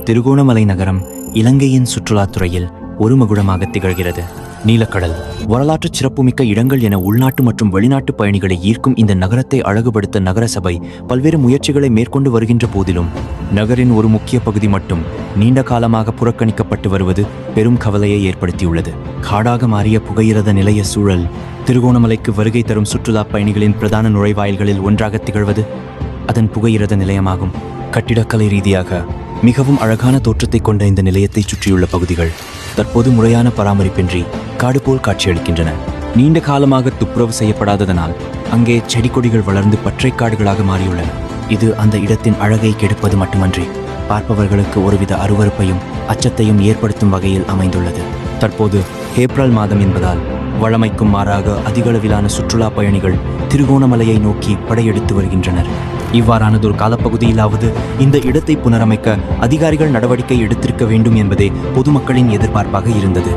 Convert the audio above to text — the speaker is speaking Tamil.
திருகோணமலை நகரம் இலங்கையின் சுற்றுலாத்துறையில் ஒரு மகுடமாக திகழ்கிறது. நீலக்கடல், வரலாற்று சிறப்புமிக்க இடங்கள் என உள்நாட்டு மற்றும் வெளிநாட்டு பயணிகளை ஈர்க்கும் இந்த நகரத்தை அழகுபடுத்த நகரசபை பல்வேறு முயற்சிகளை மேற்கொண்டு வருகின்ற போதிலும் நகரின் ஒரு முக்கிய பகுதி மட்டும் நீண்ட காலமாக புறக்கணிக்கப்பட்டு வருவது பெரும் கவலையை ஏற்படுத்தியுள்ளது. காடாக மாறிய புகையிரத நிலைய சூழல் திருகோணமலைக்கு வருகை தரும் சுற்றுலா பயணிகளின் பிரதான நுழைவாயில்களில் ஒன்றாக திகழ்வது அதன் புகையிரத நிலையமாகும். கட்டிடக்கலை ரீதியாக மிகவும் அழகான தோற்றத்தை கொண்ட இந்த நிலையத்தை சுற்றியுள்ள பகுதிகள் தற்போது முறையான பராமரிப்பின்றி காடு போல் காட்சியளிக்கின்றன. நீண்ட காலமாக துப்புரவு செய்யப்படாததனால் அங்கே செடி கொடிகள் வளர்ந்து பற்றை காடுகளாக மாறியுள்ளன. இது அந்த இடத்தின் அழகை கெடுப்பது மட்டுமன்றி பார்ப்பவர்களுக்கு ஒருவித அருவருப்பையும் அச்சத்தையும் ஏற்படுத்தும் வகையில் அமைந்துள்ளது. தற்போது ஏப்ரல் மாதம் என்பதால் வழமைக்கும் மாறாக அதிகளவிலான சுற்றுலா பயணிகள் திருகோணமலையை நோக்கி படையெடுத்து வருகின்றனர். இவ்வாறானதொரு காலப்பகுதியிலாவது இந்த இடத்தை புனரமைக்க அதிகாரிகள் நடவடிக்கை எடுத்திருக்க வேண்டும் என்பதே பொதுமக்களின் எதிர்பார்ப்பாக இருந்தது.